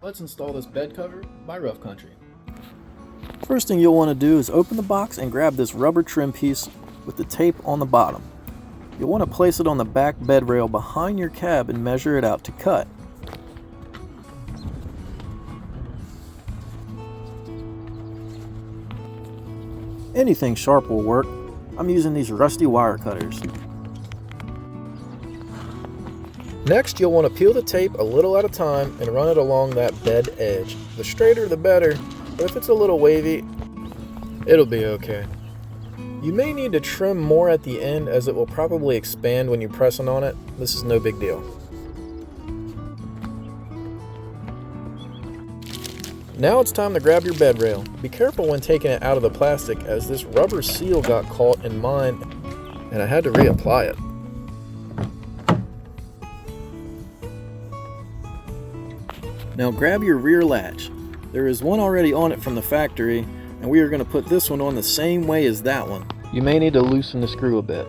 Let's install this bed cover by Rough Country. First thing you'll want to do is open the box and grab this rubber trim piece with the tape on the bottom. You'll want to place it on the back bed rail behind your cab and measure it out to cut. Anything sharp will work. I'm using these rusty wire cutters. Next, you'll want to peel the tape a little at a time and run it along that bed edge. The straighter the better, but if it's a little wavy, it'll be okay. You may need to trim more at the end as it will probably expand when you're pressing on it. This is no big deal. Now it's time to grab your bed rail. Be careful when taking it out of the plastic as this rubber seal got caught in mine and I had to reapply it. Now grab your rear latch. There is one already on it from the factory, and we are going to put this one on the same way as that one. You may need to loosen the screw a bit.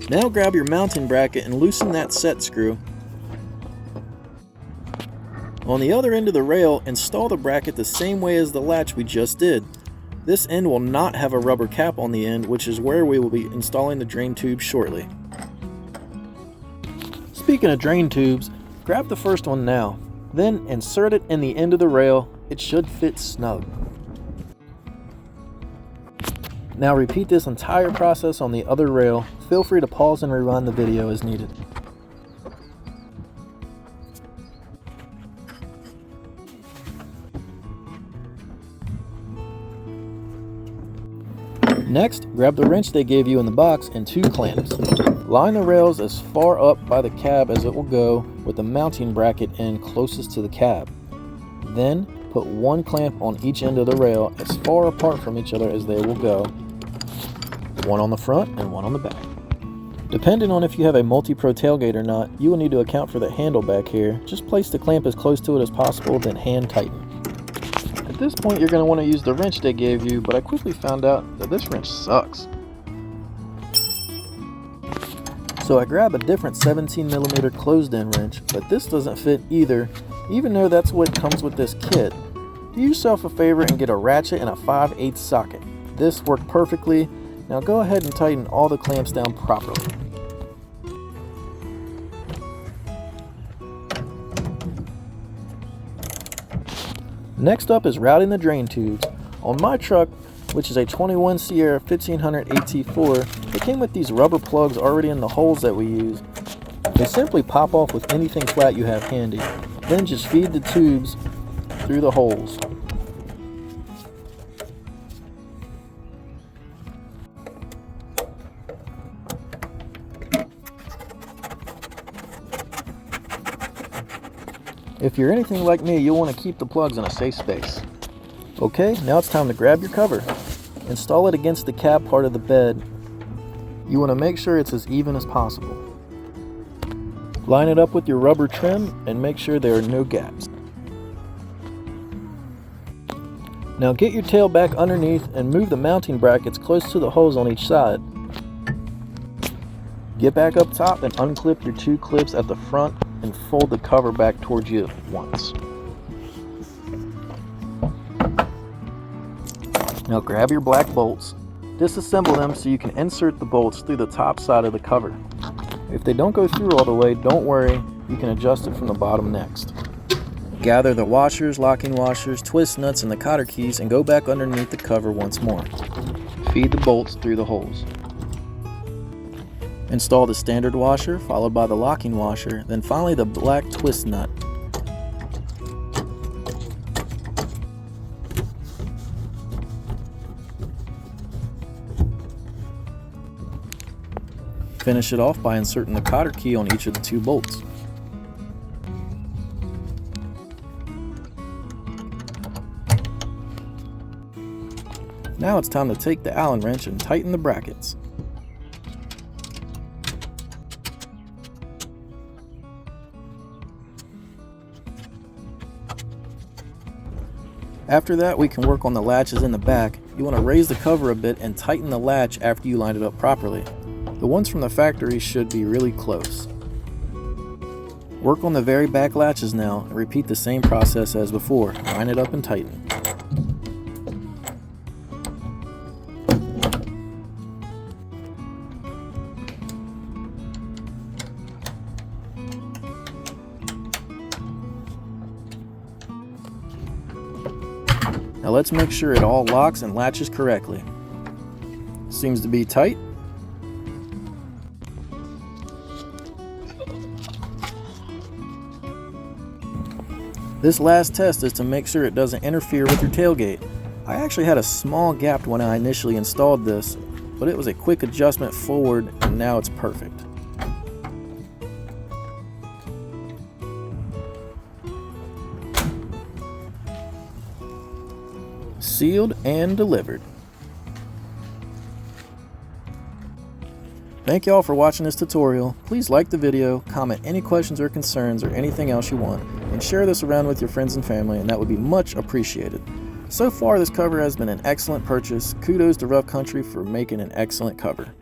Now grab your mounting bracket and loosen that set screw. On the other end of the rail, install the bracket the same way as the latch we just did. This end will not have a rubber cap on the end, which is where we will be installing the drain tube shortly. Speaking of drain tubes, grab the first one now, then insert it in the end of the rail. It should fit snug. Now repeat this entire process on the other rail. Feel free to pause and rewind the video as needed. Next, grab the wrench they gave you in the box and 2 clamps. Line the rails as far up by the cab as it will go, with the mounting bracket end closest to the cab. Then, put 1 clamp on each end of the rail as far apart from each other as they will go. 1 on the front and 1 on the back. Depending on if you have a multi-pro tailgate or not, you will need to account for the handle back here. Just place the clamp as close to it as possible, then hand tighten. At this point, you're going to want to use the wrench they gave you, but I quickly found out that this wrench sucks. So I grab a different 17mm closed-end wrench, but this doesn't fit either, even though that's what comes with this kit. Do yourself a favor and get a ratchet and a 5/8 socket. This worked perfectly. Now go ahead and tighten all the clamps down properly. Next up is routing the drain tubes. On my truck, which is a 21 Sierra 1500 AT4, it came with these rubber plugs already in the holes that we use. They simply pop off with anything flat you have handy. Then just feed the tubes through the holes. If you're anything like me, you'll want to keep the plugs in a safe space. Okay, now it's time to grab your cover. Install it against the cab part of the bed. You want to make sure it's as even as possible. Line it up with your rubber trim and make sure there are no gaps. Now get your tail back underneath and move the mounting brackets close to the holes on each side. Get back up top and unclip your 2 clips at the front and fold the cover back towards you once. Now grab your black bolts, disassemble them so you can insert the bolts through the top side of the cover. If they don't go through all the way, don't worry, you can adjust it from the bottom next. Gather the washers, locking washers, twist nuts, and the cotter keys and go back underneath the cover once more. Feed the bolts through the holes. Install the standard washer, followed by the locking washer, then finally the black twist nut. Finish it off by inserting the cotter key on each of the 2 bolts. Now it's time to take the Allen wrench and tighten the brackets. After that, we can work on the latches in the back. You want to raise the cover a bit and tighten the latch after you line it up properly. The ones from the factory should be really close. Work on the very back latches now and repeat the same process as before. Line it up and tighten. Now let's make sure it all locks and latches correctly. Seems to be tight. This last test is to make sure it doesn't interfere with your tailgate. I actually had a small gap when I initially installed this, but it was a quick adjustment forward and now it's perfect. Sealed and delivered. Thank y'all for watching this tutorial. Please like the video, comment any questions or concerns or anything else you want, and share this around with your friends and family, and that would be much appreciated. So far, this cover has been an excellent purchase. Kudos to Rough Country for making an excellent cover.